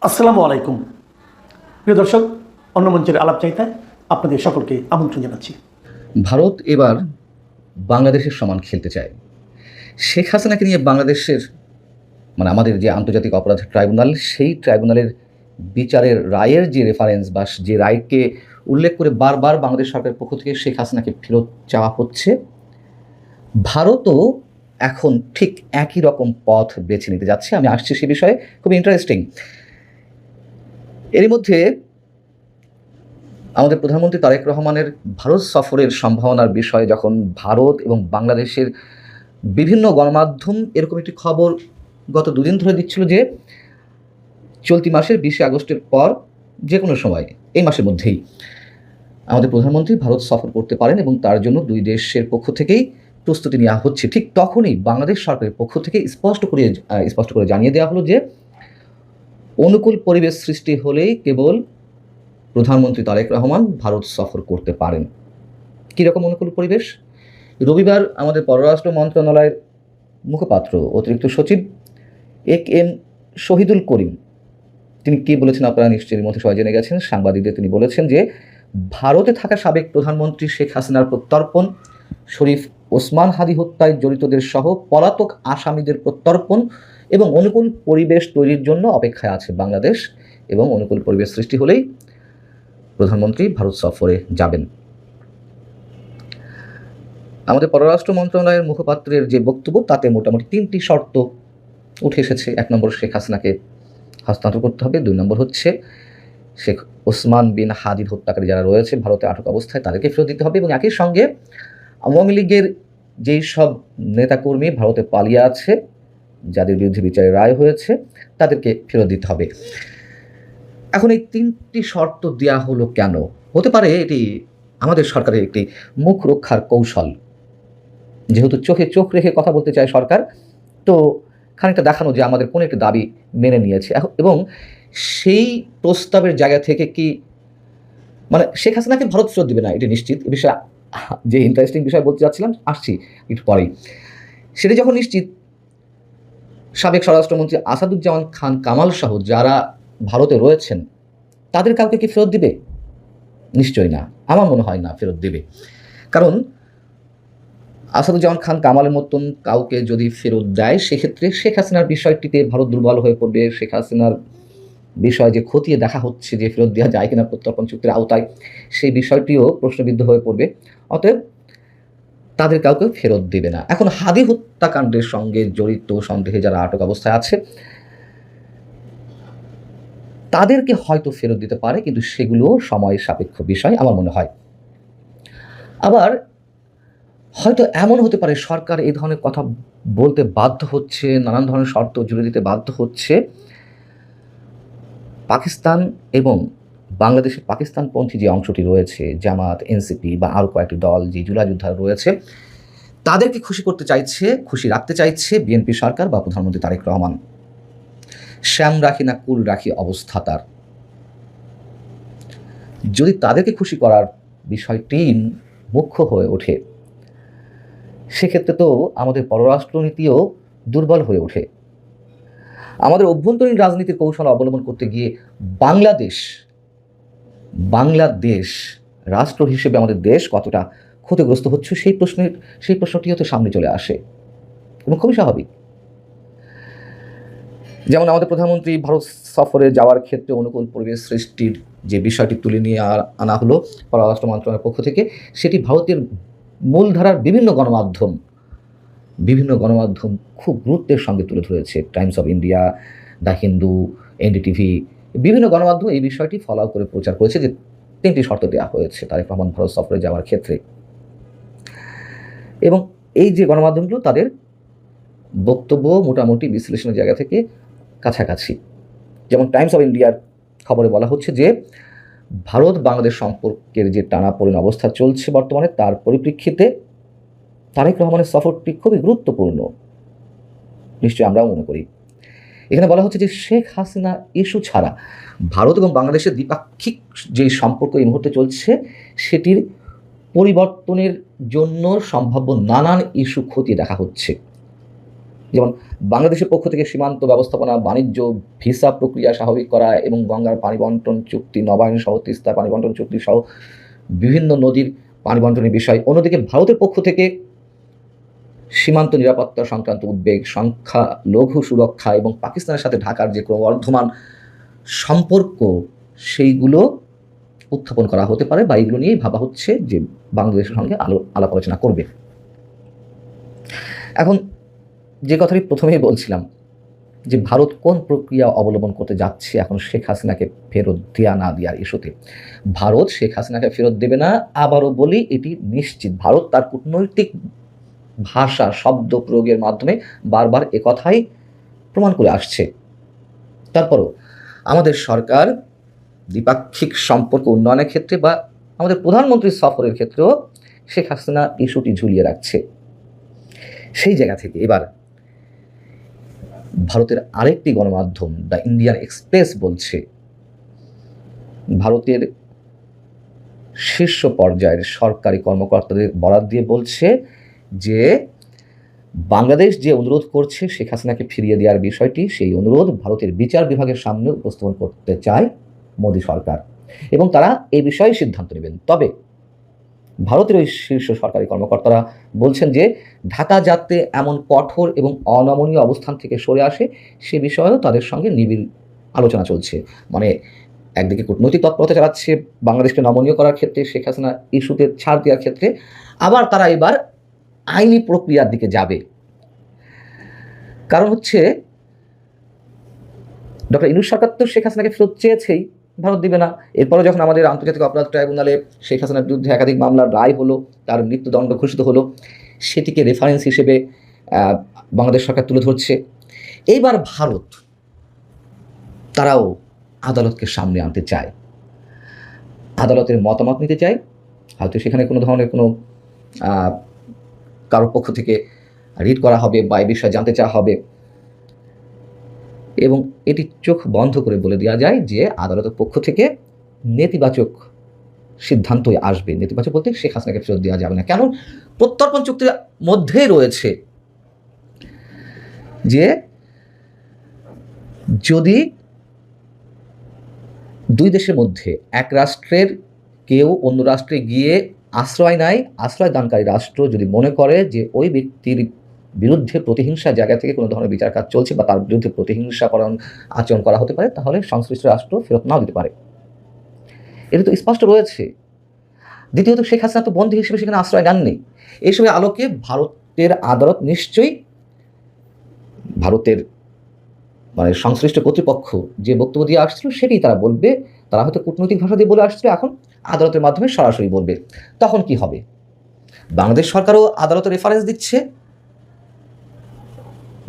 আসসালামু আলাইকুম প্রিয় দর্শক, অন্য মঞ্চের আলাপ চাইতে আপনাদের সকলকে আমন্ত্রণ জানাচ্ছি। ভারত এবার বাংলাদেশের সমান খেলতে চায়। শেখ হাসিনাকে নিয়ে বাংলাদেশের আমাদের যে আন্তর্জাতিক অপরাধ ট্রাইব্যুনাল, সেই ট্রাইব্যুনালের বিচারের রায়ের যে রেফারেন্স বা যে রায়কে উল্লেখ করে বারবার বাংলাদেশ সরকারের পক্ষ থেকে শেখ হাসিনাকে ফেরত চাওয়া হচ্ছে। ভারতও এখন ঠিক একই রকম পথ বেছে নিতে যাচ্ছে। আমি আসছি সে বিষয়ে, খুব ইন্টারেস্টিং। এরই মধ্যে আমাদের প্রধানমন্ত্রী তারেক রহমানের ভারত সফরের সম্ভাবনার বিষয়ে যখন ভারত এবং বাংলাদেশের বিভিন্ন গণমাধ্যম এরকম একটি খবর গত দুদিন ধরে দিচ্ছিল যে চলতি মাসের 20 আগস্টের পর যে কোনো সময় এই মাসের মধ্যেই আমাদের প্রধানমন্ত্রী ভারত সফর করতে পারেন এবং তার জন্য দুই দেশের পক্ষ থেকেই প্রস্তুতি নেওয়া হচ্ছে। ঠিক তখনই বাংলাদেশ সরকারের পক্ষ থেকে স্পষ্ট করে জানিয়ে দেওয়া হলো যে অনুকূল পরিবেশ সৃষ্টি হলেই কেবল প্রধানমন্ত্রী তারেক রহমান ভারত সফর করতে পারেন। কীরকম অনুকূল পরিবেশ? রবিবার আমাদের পররাষ্ট্র মন্ত্রণালয়ের মুখপাত্র অতিরিক্ত সচিব এম শহীদুল করিম তিনি কী বলেছেন আপনারা নিশ্চয়ই মধ্যে সবাই জেনে গেছেন। সাংবাদিকদের তিনি বলেছেন যে ভারতে থাকা সাবেক প্রধানমন্ত্রী শেখ হাসিনার প্রত্যর্পণ, শরীফ ওসমান হাদি হত্যায় জড়িতদের সহ পলাতক আসামিদের প্রত্যর্পণ এবং অনুকূল পরিবেশ তৈরির জন্য অপেক্ষায় আছে বাংলাদেশ, এবং অনুকূল পরিবেশ সৃষ্টি হলেই প্রধানমন্ত্রী ভারত সফরে যাবেন। আমাদের পররাষ্ট্র মন্ত্রণালয়ের মুখপাত্রের যে বক্তব্য তাতে মোটামুটি 3টি শর্ত উঠে এসেছে। 1 নম্বর, শেখ হাসিনাকে হস্তান্তর করতে হবে। 2 নম্বর হচ্ছে শেখ ওসমান বিন হাদির হত্যাকারী যারা রয়েছে ভারতে আটক অবস্থায় তাদেরকে ফেরত দিতে হবে, এবং একই সঙ্গে আওয়ামী লীগের যেই সব নেতাকর্মী ভারতে পালিয়ে আছে, যাদের বিরুদ্ধে বিচারের রায় হয়েছে, তাদেরকে ফেরত দিতে হবে। এখন এই 3টি শর্ত দেওয়া হলো কেন? হতে পারে এটি আমাদের সরকারের একটি মুখ রক্ষার কৌশল। যেহেতু চোখে চোখ রেখে কথা বলতে চায় সরকার, তো খানিকটা দেখানো যে আমাদের কোনো একটি দাবি মেনে নিয়েছে, এবং সেই প্রস্তাবের জায়গা থেকে কি শেখ হাসিনাকে ভারত ফেরত দিবে না এটি নিশ্চিত। এ বিষয়ে যে ইন্টারেস্টিং বিষয় বলতে যাচ্ছিলাম, আসছি একটু পরেই। সেটি যখন নিশ্চিত, সাবেক স্বরাষ্ট্রমন্ত্রী আসাদুজ্জামান খান কামাল সহ যারা ভারতে রয়েছেন তাদের কাউকে কি ফেরত দিবে? নিশ্চয়ই না, আমার মনে হয় না ফেরত দেবে। কারণ আসাদুজ্জামান খান কামালের মতন কাউকে যদি ফেরত দেয়, সেক্ষেত্রে শেখ হাসিনার বিষয়টিতে ভারত দুর্বল হয়ে পড়বে। শেখ হাসিনার বিষয় যে খতিয়ে দেখা হচ্ছে যে ফেরত দেওয়া যায় কিনা প্রত্যর্পণ চুক্তির আওতায়, সেই বিষয়টিও প্রশ্নবিদ্ধ হয়ে পড়বে। অতএব তাদের কাউকে ফেরত দেবে না। এখন হাদি হত্যাকাণ্ডের সঙ্গে জড়িত সন্দেহে যারা আটক অবস্থায় আছে তাদেরকে হয়তো ফেরত দিতে পারে, কিন্তু সেগুলো সময় সাপেক্ষ বিষয় আমার মনে হয়। আবার হয়তো এমন হতে পারে সরকার এই ধরনের কথা বলতে বাধ্য হচ্ছে, নানান ধরনের শর্ত জুড়ে দিতে বাধ্য হচ্ছে পাকিস্তান এবং বাংলাদেশের পাকিস্তানপন্থী যে অংশটি রয়েছে, জামাত, এনসিপি বা আরও কয়েকটি দল যে জুলাই যোদ্ধা রয়েছে, তাদেরকে খুশি করতে চাইছে, খুশি রাখতে চাইছে বিএনপি সরকার বা প্রধানমন্ত্রী তারেক রহমান। শ্যাম রাখি না কুল রাখি অবস্থা তার। যদি তাদেরকে খুশি করার বিষয়টি মুখ্য হয়ে ওঠে, সেক্ষেত্রে তো আমাদের পররাষ্ট্রনীতিও দুর্বল হয়ে ওঠে। আমাদের অভ্যন্তরীণ রাজনীতির কৌশল অবলম্বন করতে গিয়ে বাংলাদেশ রাষ্ট্র হিসেবে আমাদের দেশ কতটা ক্ষতিগ্রস্ত হচ্ছে সেই প্রশ্নটি হয়তো সামনে চলে আসে, এবং খুবই স্বাভাবিক। যেমন আমাদের প্রধানমন্ত্রী ভারত সফরে যাওয়ার ক্ষেত্রে অনুকূল পরিবেশ সৃষ্টির যে বিষয়টি তুলে নিয়ে আনা হলো পররাষ্ট্র মন্ত্রণালয়ের পক্ষ থেকে, সেটি ভারতের মূলধারার বিভিন্ন গণমাধ্যম খুব গুরুত্বের সঙ্গে তুলে ধরেছে। Times of India, the Hindu, NDTV, বিভিন্ন গণমাধ্যম এই বিষয়টি ফলো করে প্রচার করেছে যে 3টি শর্ত দেওয়া হয়েছে তারেক রহমান ভারত সফরে যাওয়ার ক্ষেত্রে। এবং এই যে গণমাধ্যমগুলো, তাদের বক্তব্য মোটামুটি বিশ্লেষণের জায়গা থেকে কাছাকাছি। যেমন টাইমস অফ ইন্ডিয়ার খবরে বলা হচ্ছে যে ভারত বাংলাদেশ সম্পর্কের যে টানাপোড়েন অবস্থা চলছে বর্তমানে, তার পরিপ্রেক্ষিতে তারেক রহমানের সফরটি খুবই গুরুত্বপূর্ণ, নিশ্চয়ই আমরাও মনে করি। এখানে বলা হচ্ছে যে শেখ হাসিনা ইস্যু ছাড়া ভারত এবং বাংলাদেশের দ্বিপাক্ষিক যে সম্পর্ক এই মুহূর্তে চলছে, সেটির পরিবর্তনের জন্য সম্ভাব্য নানান ইস্যু খতিয়ে দেখা হচ্ছে। যেমন বাংলাদেশের পক্ষ থেকে সীমান্ত ব্যবস্থাপনা, বাণিজ্য, ভিসা প্রক্রিয়া স্বাভাবিক করা এবং গঙ্গার পানি বন্টন চুক্তি নবায়ন সহ, তিস্তা পানি বন্টন চুক্তি সহ বিভিন্ন নদীর পানি বন্টনের বিষয়। অন্যদিকে ভারতের পক্ষ থেকে সীমান্ত নিরাপত্তা সংক্রান্ত উদ্বেগ, সংখ্যালঘু সুরক্ষা এবং পাকিস্তানের সাথে ঢাকার যে ক্রমবর্ধমান সম্পর্ক, সেইগুলো উত্থাপন করা হতে পারে বা এইগুলো নিয়েই ভাবা হচ্ছে যে বাংলাদেশের সঙ্গে আলাপ আলোচনা করবে। এখন যে কথাটি প্রথমেই বলছিলাম যে ভারত কোন প্রক্রিয়া অবলম্বন করতে যাচ্ছে এখন শেখ হাসিনাকে ফেরত দেয়া না দেওয়ার ইস্যুতে। ভারত শেখ হাসিনাকে ফেরত দেবে না, আবারও বলি এটি নিশ্চিত। ভারত তার কূটনৈতিক ভাষা, শব্দ প্রয়োগের মাধ্যমে বারবার একথাই প্রমাণ করে আসছে। তারপরও আমাদের সরকার দ্বিপাক্ষিক সম্পর্ক উন্নয়নের ক্ষেত্রে বা আমাদের প্রধানমন্ত্রীর সফরের ক্ষেত্রেও শেখ হাসিনা ইস্যুটি ঝুলিয়ে রাখছে। সেই জায়গা থেকে এবার ভারতের আরেকটি গণমাধ্যম দ্য ইন্ডিয়ান এক্সপ্রেস বলছে, ভারতের শীর্ষ পর্যায়ের সরকারি কর্মকর্তাদের বরাত দিয়ে বলছে যে বাংলাদেশ যে অনুরোধ করছে শেখ হাসিনাকে ফিরিয়ে দেওয়ার বিষয়টি, সেই অনুরোধ ভারতের বিচার বিভাগের সামনে উপস্থাপন করতে চায় মোদী সরকার এবং তারা এই বিষয়ে সিদ্ধান্ত নেবেন। তবে ভারতের ওই শীর্ষ সরকারি কর্মকর্তারা বলছেন যে ঢাকা যাতে এমন কঠোর এবং অনমনীয় অবস্থান থেকে সরে আসে সে বিষয়েও তাদের সঙ্গে নিবিড় আলোচনা চলছে। মানে একদিকে কূটনৈতিক তৎপরতা চালাচ্ছে বাংলাদেশকে নমনীয় করার ক্ষেত্রে, শেখ হাসিনা ইস্যুতে ছাড় দেওয়ার ক্ষেত্রে, আবার তারা এবার আইনি প্রক্রিয়ার দিকে যাবে। কারণ হচ্ছে ডক্টর ইউনূস সরকার তো শেখ হাসিনাকে ফেরত চেয়েছেই, ভারত দিবে না। এরপরে যখন আমাদের আন্তর্জাতিক অপরাধ ট্রাইব্যুনালে শেখ হাসিনার বিরুদ্ধে একাধিক মামলার রায় হলো, তার মৃত্যুদণ্ড ঘোষিত হলো, সেটিকে রেফারেন্স হিসেবে বাংলাদেশ সরকার তুলে ধরছে। এইবার ভারত তারাও আদালতকে সামনে আনতে চায়, আদালতের মতামত নিতে চায়। হয়তো সেখানে কোনো ধরনের কোনো কারোর পক্ষ থেকে রিট করা হবে বা এই বিষয়ে জানতে চাওয়া হবে এবং এটি চোখ বন্ধ করে বলে দেওয়া যায় যে আদালতের পক্ষ থেকে নেতিবাচক সিদ্ধান্তই আসবে। নেতিবাচক বলতে শেখ হাসিনাকে ফেরত দেওয়া যাবে না। কেন? প্রত্যর্পণ চুক্তির মধ্যেই রয়েছে যে যদি দুই দেশের মধ্যে এক রাষ্ট্রের কেউ অন্য রাষ্ট্রে গিয়ে আশ্রয় নেয়, আশ্রয় দানকারী রাষ্ট্র যদি মনে করে যে ওই ব্যক্তির বিরুদ্ধে প্রতিহিংসা জায়গা থেকে কোনো ধরনের বিচার কাজ চলছে বা তার বিরুদ্ধে প্রতিহিংসাপরণ আচরণ করা হতে পারে, তাহলে সংশ্লিষ্ট রাষ্ট্র ফেরত নাও দিতে পারে। এটা তো স্পষ্ট রয়েছে। দ্বিতীয়ত শেখ হাসিনা তো বন্দী হিসেবে সেখানে আশ্রয় নেননি। এইসবের আলোকে ভারতের আদালত নিশ্চয়ই ভারতের মানে সংশ্লিষ্ট কর্তৃপক্ষ যে বক্তব্য দিয়ে আসছিল সেটি তারা বলবে। তারা হয়তো কূটনৈতিক ভাষা দিয়ে বলে আসছিল, এখন আদালতের মাধ্যমে সরাসরি বলবে। তখন কি হবে? বাংলাদেশ সরকারও আদালতের রেফারেন্স দিচ্ছে,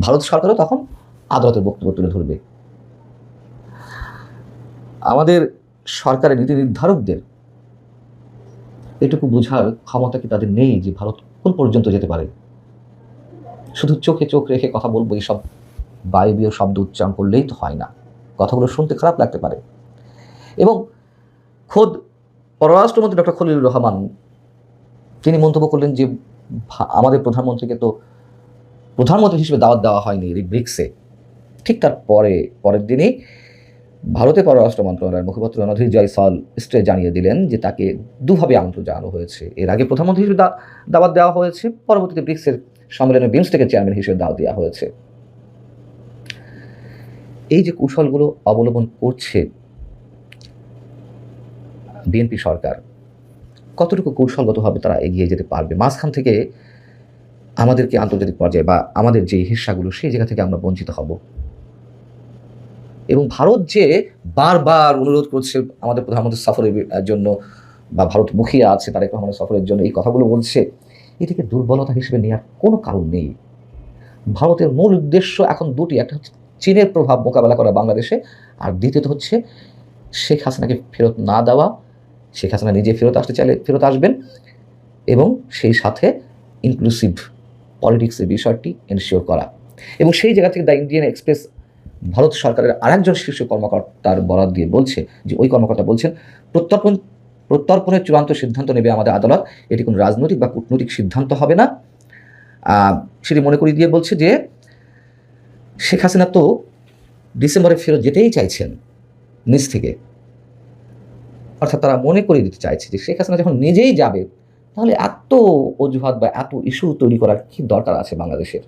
ভারত সরকারও তখন আদালতের বক্তব্য তুলে ধরবে। আমাদের সরকারের নীতি নির্ধারকদের এটুকু বোঝার ক্ষমতা কি তাদের নেই যে ভারত কোন পর্যন্ত যেতে পারে? শুধু চোখে চোখ রেখে কথা বলবো, এইসব বায়বীয় শব্দ উচ্চারণ করলেই তো হয় না, কথাগুলো শুনতে খারাপ লাগতে পারে। এবং খোদ পররাষ্ট্রমন্ত্রী ডক্টর খলিলুর রহমান তিনি মন্তব্য করলেন যে আমাদের প্রধানমন্ত্রীকে তো প্রধানমন্ত্রী হিসেবে দাওয়াত দেওয়া হয়নি এই ব্রিক্সে। ঠিক তার পরের দিনই ভারতের পররাষ্ট্র মন্ত্রণালয়ের মুখপাত্র রণধীর জয়সওয়াল স্ট্রেট জানিয়ে দিলেন যে তাকে দুভাবে আমন্ত্রণ জানানো হয়েছে। এর আগে প্রধানমন্ত্রী হিসেবে দাওয়াত দেওয়া হয়েছে, পরবর্তীতে ব্রিক্সের সম্মেলনে বিমস্টেকের চেয়ারম্যান হিসেবে দাওয়াত দেওয়া হয়েছে। এই যে কৌশলগুলো অবলম্বন করছে বিএনপি সরকার, কতটুকু কৌশলগতভাবে তারা এগিয়ে যেতে পারবে? মাঝখান থেকে আমাদেরকে আন্তর্জাতিক পর্যায়ে বা আমাদের যে হিস্সাগুলো সেই জায়গা থেকে আমরা বঞ্চিত হব। এবং ভারত যে বারবার অনুরোধ করছে আমাদের প্রধানমন্ত্রী সফরের জন্য বা ভারত মুখিয়ে আছে তারেক রহমানের সফরের জন্য, এই কথাগুলো বলছে, এটিকে দুর্বলতা হিসেবে নেওয়ার কোনো কারণ নেই। ভারতের মূল উদ্দেশ্য এখন দুটি, একটা হচ্ছে চীনের প্রভাব মোকাবেলা করা বাংলাদেশে, আর দ্বিতীয়ত হচ্ছে শেখ হাসিনাকে ফেরত না দেওয়া। শেখ হাসিনা নিজে ফেরত আসতে চাইলে ফেরত আসবেন এবং সেই সাথে ইনক্লুসিভ পলিটিক্সের বিষয়টি এনশিওর করা। এবং সেই জায়গা থেকে দ্য ইন্ডিয়ান এক্সপ্রেস ভারত সরকারের আরেকজন শীর্ষ কর্মকর্তার বরাত দিয়ে বলছে যে ওই কর্মকর্তা বলছেন প্রত্যর্পণের চূড়ান্ত সিদ্ধান্ত নেবে আমাদের আদালত, এটি কোনো রাজনৈতিক বা কূটনৈতিক সিদ্ধান্ত হবে না। সেটি মনে করিয়ে দিয়ে বলছে যে শেখ হাসিনা তো ডিসেম্বরে ফেরত যেতেই চাইছেন নিজ থেকে, অর্থাৎ তারা মনে করিয়ে দিতে চাইছে যে শেখ হাসিনা যখন নিজেই যাবে তাহলে এত অজুহাত বা এত ইস্যু তৈরি করার কি দরকার আছে বাংলাদেশের।